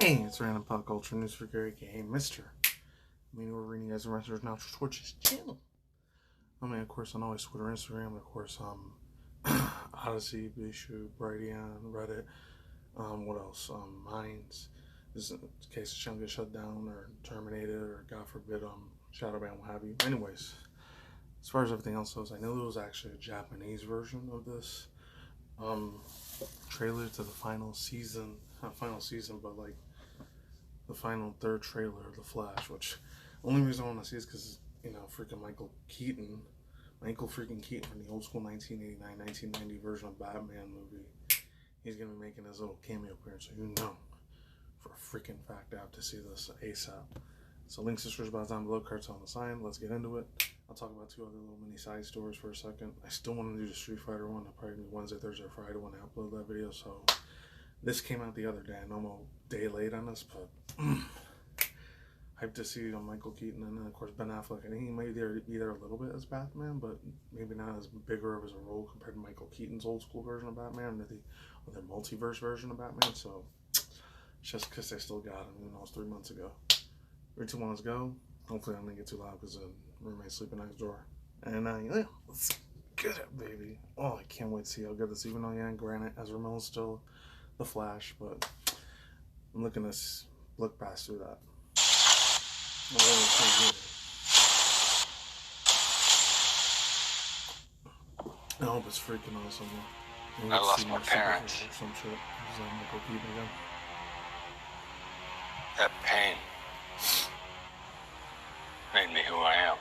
Hey, it's Random Pop Culture News for Gary K. Hey, Mr. MannyTendoWolverine, you guys are wrestlers now to Twitch's channel. I mean, of course, on always Twitter, Instagram, of course, Odyssey, Bishu, Brighteon, Reddit, what else? Minds. This is in case the channel gets shut down or terminated or, God forbid, shadow ban, what have you. Anyways, as far as everything else goes, I know there was actually a Japanese version of this trailer to the final season, not final season, but like the final third trailer of The Flash, which only reason I want to see is because, freaking Michael freaking Keaton from the old school 1989, 1990 version of Batman movie. He's going to be making his little cameo appearance, so for a freaking fact I have to see this ASAP. So links to search box down below, cards on the sign. Let's get into it. I'll talk about two other little mini side stories for a second. I still want to do the Street Fighter one. I'll probably do Wednesday, Thursday, or Friday when I upload that video. So this came out the other day. I know I'm a day late on this, but hyped to see Michael Keaton and then of course Ben Affleck. I think he might be there a little bit as Batman, but maybe not as bigger of a role compared to Michael Keaton's old school version of Batman or their multiverse version of Batman. So just because they still got him, it was 3 months ago. 2 months ago. Hopefully I don't get too loud because the roommate's sleeping next door. And let's get it, baby. Oh, I can't wait to see how good this. Even though granted, Ezra Miller's still the Flash, but I'm looking to look past through that. I hope it's freaking awesome. I lost my parents. Some shit. Michael Keaton again. That pain made me who I am.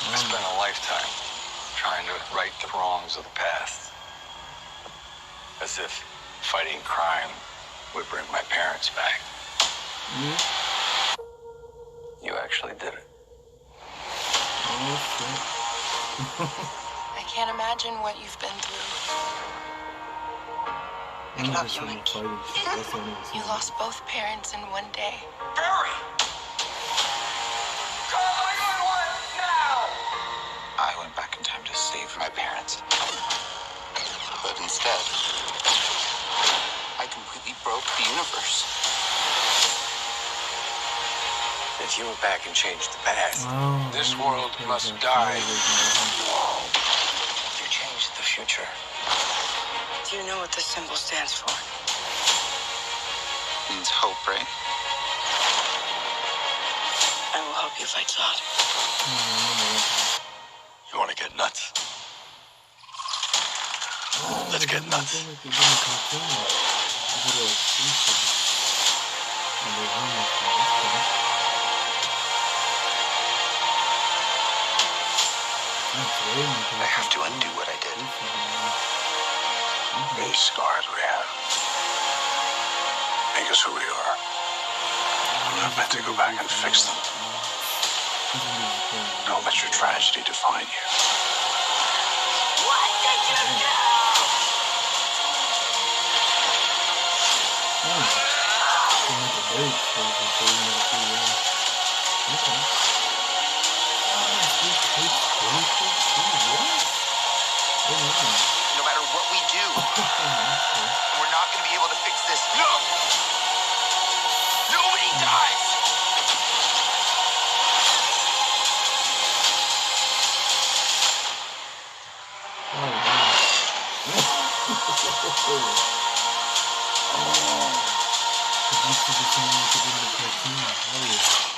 I spent a lifetime trying to right the wrongs of the past. As if fighting crime would bring my parents back. You actually did it. I can't imagine what you've been through. I love you, Mickey. You lost both parents in one day. Barry! Call 911 now! I went back in time to save my parents. But instead, I completely broke the universe. If you went back and changed the past, this world must die. If you changed the future, Do you know what this symbol stands for? it means hope, right? I will help you fight Zod. You want to get nuts? Let's get nuts. I have to undo what I did. These scars we have make us who we are. We're not meant to go back and fix them. Don't let your tragedy define you. What did you do? No matter what we do, we're not going to be able to fix this. No! Nobody dies!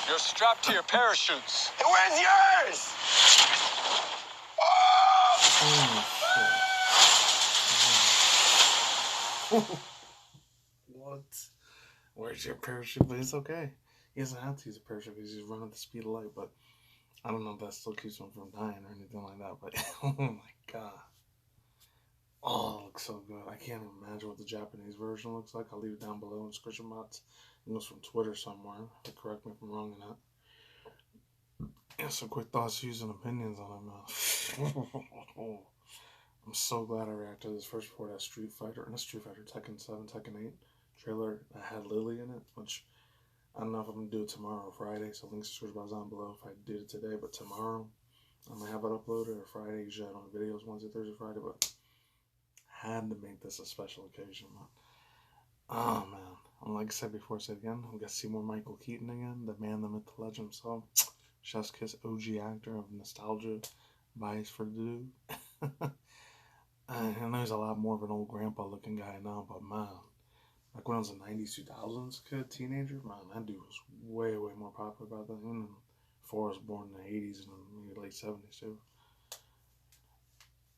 You're strapped to your parachutes. Where's yours? What? Where's your parachute? But it's okay. He doesn't have to use a parachute because he's running at the speed of light. But I don't know if that still keeps him from dying or anything like that. But oh my god. Oh, it looks so good. I can't even imagine what the Japanese version looks like. I'll leave it down below in the description box. It was from Twitter somewhere. Correct me if I'm wrong in that. Yeah, some quick thoughts, views, and opinions on it. I'm so glad I reacted to this first before that Street Fighter Tekken 7, Tekken 8 trailer that had Lily in it, which I don't know if I'm going to do it tomorrow or Friday, so links to search box down below if I did it today, but tomorrow I might have it uploaded, or Friday. Usually I don't have videos Wednesday, Thursday, Friday, but had to make this a special occasion. Oh man. And like I said before, I said again, we got to see more Michael Keaton again, the man, the myth, the legend himself. Chef's kiss, OG actor of nostalgia, bias for the dude. I know he's a lot more of an old grandpa looking guy now, but man, like when I was a 90s, 2000s kid, teenager, man, that dude was way, way more popular back then. Even before I was born in the 80s and maybe late 70s too.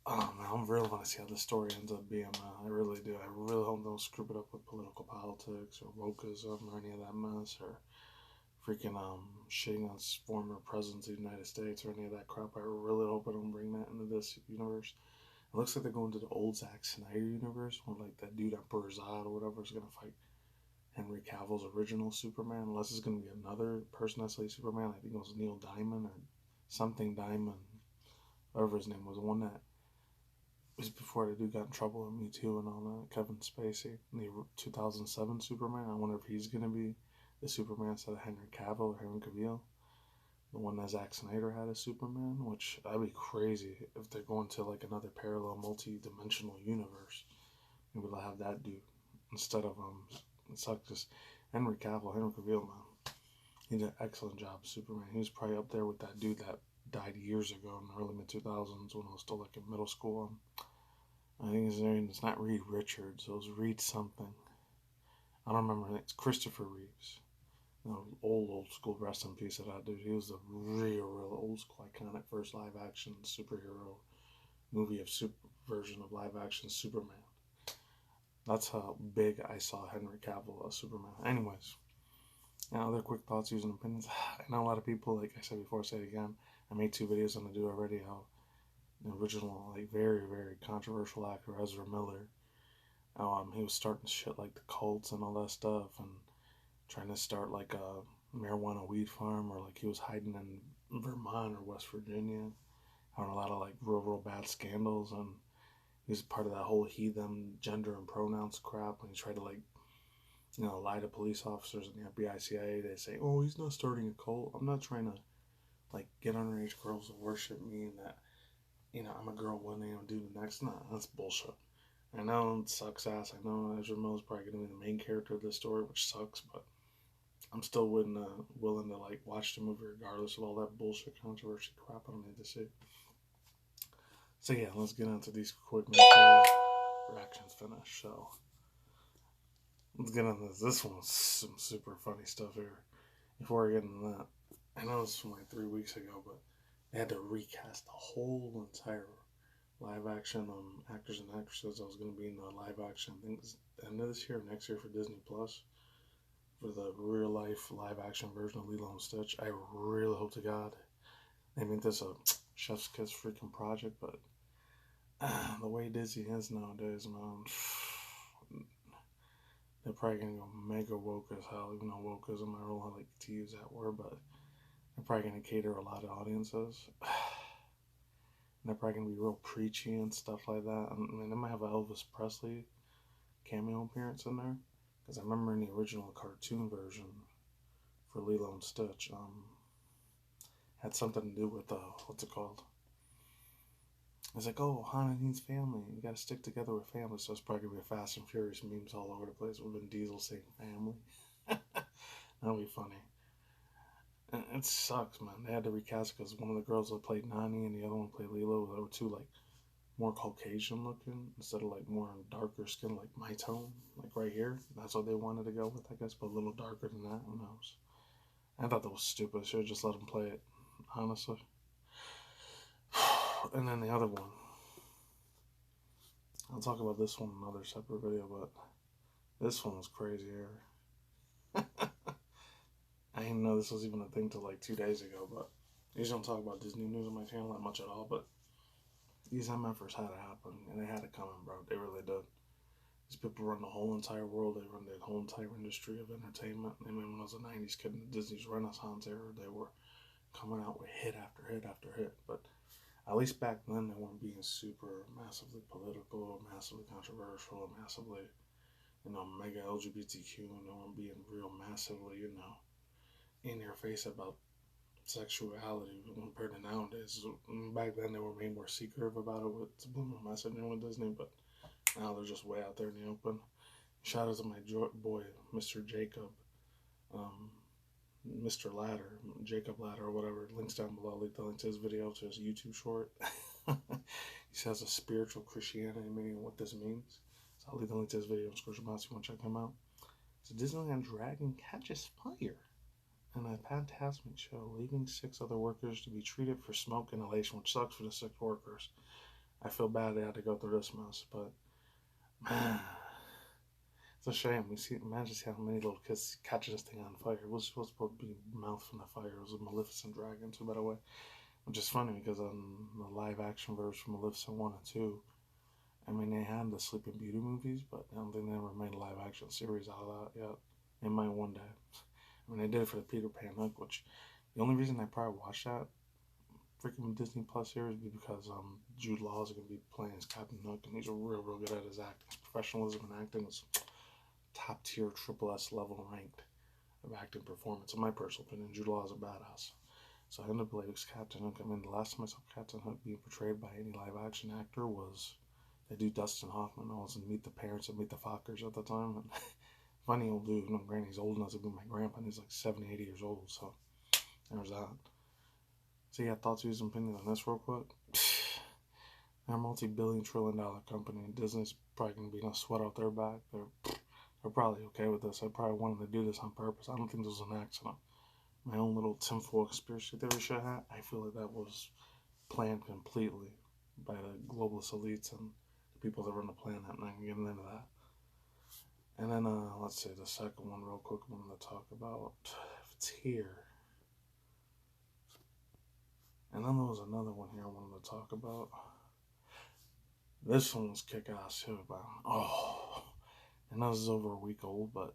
Oh man, I'm really want to see how the story ends up being, man. I really do. I really hope they don't screw it up with political politics or wokeism or any of that mess or freaking shitting on former presidents of the United States or any of that crap. I really hope I don't bring that into this universe. It looks like they're going to the old Zack Snyder universe where like that dude Emperor Zod or whatever is gonna fight Henry Cavill's original Superman, unless it's gonna be another person that plays Superman. I think it was Neil Diamond or something Diamond, whatever his name was, the one that was before the dude got in trouble with Me Too and all that. Kevin Spacey, the 2007 Superman. I wonder if he's gonna be the Superman instead of Henry Cavill or Henry Cavill, the one that Zack Snyder had as Superman, which that'd be crazy if they're going to like another parallel multi-dimensional universe. Maybe they'll have that dude instead of it sucks just Henry Cavill, man. He did an excellent job as Superman. He was probably up there with that dude that died years ago in the early mid-2000s when I was still like in middle school. I think his name is not Reed Richards, it was Reed something. I don't remember. It's Christopher Reeves. You know, old school, rest in peace of that dude. He was the real old school iconic first live action superhero movie of version of live action Superman. That's how big I saw Henry Cavill as Superman. Anyways, other quick thoughts, views, and opinions. I know a lot of people, like I said before, I say it again. I made 2 videos on the do already. How the original, like very, very controversial actor Ezra Miller, he was starting shit like the cults and all that stuff, and trying to start like a marijuana weed farm, or like he was hiding in Vermont or West Virginia, having a lot of like real bad scandals, and he was part of that whole he them gender and pronouns crap, and he tried to like lie to police officers and the FBI, CIA. They say, oh, he's not starting a cult. I'm not trying to like get underage girls to worship me and that I'm a girl one day and do the next. Nah, that's bullshit. I know it sucks ass. I know Ezra Miller's probably gonna be the main character of this story, which sucks, but I'm still willing to like watch the movie regardless of all that bullshit controversy crap I don't need to see. So yeah, let's get into these quick reactions finish. So let's get into this. This one's some super funny stuff here. Before I get into that, I know this was from like 3 weeks ago, but they had to recast the whole entire live action actors and actresses that was going to be in the live action. I think it's the end of this year or next year for Disney Plus for the real life live action version of Lilo and Stitch. I really hope to God they make this a chef's kiss freaking project, but the way Disney is nowadays, man, they're probably gonna go mega woke as hell. Even though wokeism, I don't like to use that word, but they're probably gonna cater a lot of audiences. And they're probably gonna be real preachy and stuff like that. I mean, they might have an Elvis Presley cameo appearance in there, because I remember in the original cartoon version for Lilo and Stitch, had something to do with what's it called? It's like, oh, Hana needs family. You gotta stick together with family. So it's probably gonna be Fast and Furious memes all over the place with Vin Diesel saying family. That'll be funny. And it sucks, man. They had to recast because one of the girls that played Nani and the other one played Lilo. They were two like more Caucasian looking instead of like more darker skin, like my tone, like right here. That's what they wanted to go with, I guess, but a little darker than that. Who knows? I thought that was stupid. Should have just let them play it, honestly. And then the other one, I'll talk about this one in another separate video, but this one was crazy here. I didn't know this was even a thing till like 2 days ago, but I usually don't talk about Disney news on my channel that much at all, but these MFers had to happen, and they had to come in, bro. They really did. These people run the whole entire world. They run the whole entire industry of entertainment. I mean, when I was a 90s kid in Disney's Renaissance era, they were coming out with hit after hit after hit, but at least back then they weren't being super massively political, massively controversial, massively, mega LGBTQ, and they weren't being real massively, in your face about sexuality compared to nowadays. Back then they were way more secretive about it with subliminal messaging with Disney, but now they're just way out there in the open. Shout out to my boy, Mr. Jacob, Mr. Ladder, Jacob Ladder, or whatever. Links down below. Leave the link to his video, to his YouTube short. He says a spiritual Christianity, meaning what this means. So I'll leave the link to his video in the description box if you want to check him out. So Disneyland Dragon catches fire in a Fantasmic show, leaving 6 other workers to be treated for smoke inhalation, which sucks for the 6 workers. I feel bad they had to go through this mess, but man, it's a shame. Imagine how many little kids catching this thing on fire. It was supposed to be mouth from the fire. It was a Maleficent dragon, too, by the way. Which is funny because on the live action version from Maleficent 1 and 2, I mean, they had the Sleeping Beauty movies, but I don't think they ever made a live action series out of that yet. They might one day. I mean, they did it for the Peter Pan hook, which the only reason I probably watched that freaking Disney Plus series would be because Jude Law is going to be playing as Captain Hook, and he's real good at his acting. His professionalism in acting is top tier, triple S level ranked of acting performance. In my personal opinion, Jude Law is a badass. So I ended up believing Captain Hook. I mean, the last time I saw Captain Hook being portrayed by any live action actor was they do Dustin Hoffman. I was in Meet the Parents and Meet the Fockers at the time. And funny old dude. You know, granny's old enough to be my grandpa, and he's like 70, 80 years old. So there's that. So yeah, thoughts, views, and opinions on this real quick. They're a multi-billion, trillion-dollar company. Disney's probably going to be no sweat off their back. They're probably okay with this. I probably wanted to do this on purpose. I don't think this was an accident. My own little tinfoil conspiracy theory shit hat, I feel like that was planned completely by the globalist elites and the people that run the planet, and I can get into that. And then, let's see, the second one real quick I'm going to talk about, if it's here. And then there was another one here I wanted to talk about. This one was kick-ass too, but, and this is over a week old, but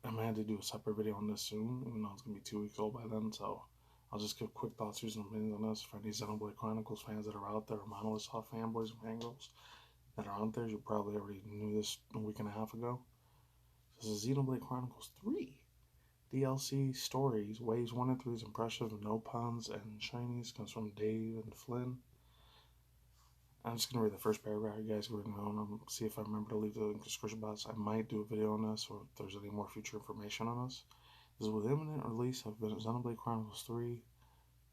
I might have to do a separate video on this soon, even though it's going to be 2 weeks old by then, so I'll just give quick thoughts, views, and opinions on this. For any Xenoblade Chronicles fans that are out there, or Monolith Soft fanboys and fangirls that are out there, you probably already knew this a week and a half ago. This is Xenoblade Chronicles 3. DLC stories, waves 1 and 3 is impressive, no puns and shinies, comes from Dave and Flynn. I'm just going to read the first paragraph. You guys go ahead and see if I remember to leave the link in the description box. I might do a video on this, or if there's any more future information on this. This is with imminent release of Xenoblade Chronicles 3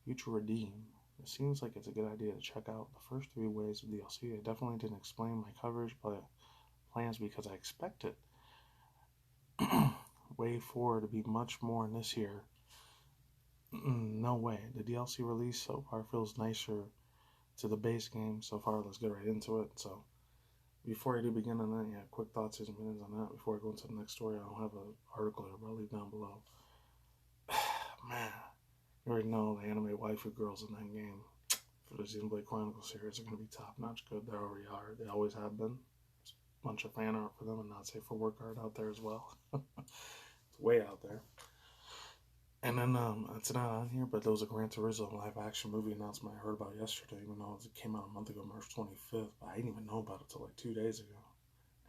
Future Redeem. It seems like it's a good idea to check out the first 3 waves of DLC. I definitely didn't explain my coverage plans because I expected Wave 4 to be much more in this year. No way. The DLC release so far feels nicer to the base game so far. Let's get right into it. So before I do begin on that, quick thoughts and opinions on that. Before I go into the next story, I don't have an article here, but I'll leave down below. Man, you already know the anime waifu girls in that game for the Xenoblade Chronicles series are going to be top-notch good. They already are. They always have been. There's a bunch of fan art for them and not safe for work art out there as well. It's way out there. And then, it's not on here, but there was a Gran Turismo live-action movie announcement I heard about yesterday, even though it came out a month ago, March 25th, but I didn't even know about it until like 2 days ago.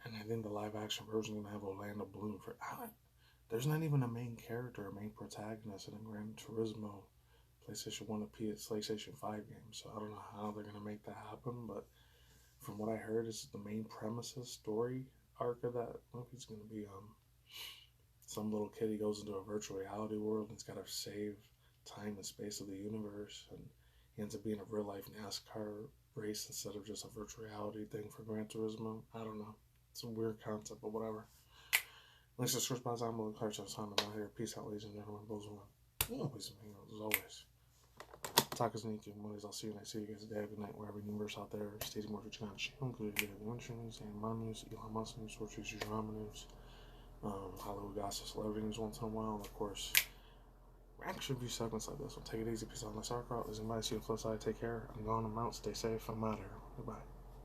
And I think the live-action version is going to have Orlando Bloom for... There's not even a main character, a main protagonist in a Gran Turismo PlayStation 1 to PlayStation 5 game, so I don't know how they're going to make that happen, but from what I heard, is the main premises, story arc of that movie is going to be, some little kid, he goes into a virtual reality world and he's got to save time and space of the universe, and he ends up being a real life NASCAR race instead of just a virtual reality thing for Gran Turismo. I don't know. It's a weird concept, but whatever. Links to the source box. I'm Will Clark. I'm out here. Peace out, ladies and gentlemen. Those one. Always amigos, as always. Tacos and Mondays. I'll see you next. See you guys today. Good night, wherever universe out there. Stay more for channel, including the Winter News and my news, Elon Musk news, Source News, Drama News. Hollywood gossip, celebrity news once in a while, and of course, reaction review segments like this one. Take it easy, peace out, let's start out. Listen, bye, see you on the flip side, take care. I'm going, I'm out, stay safe, I'm out here. Goodbye.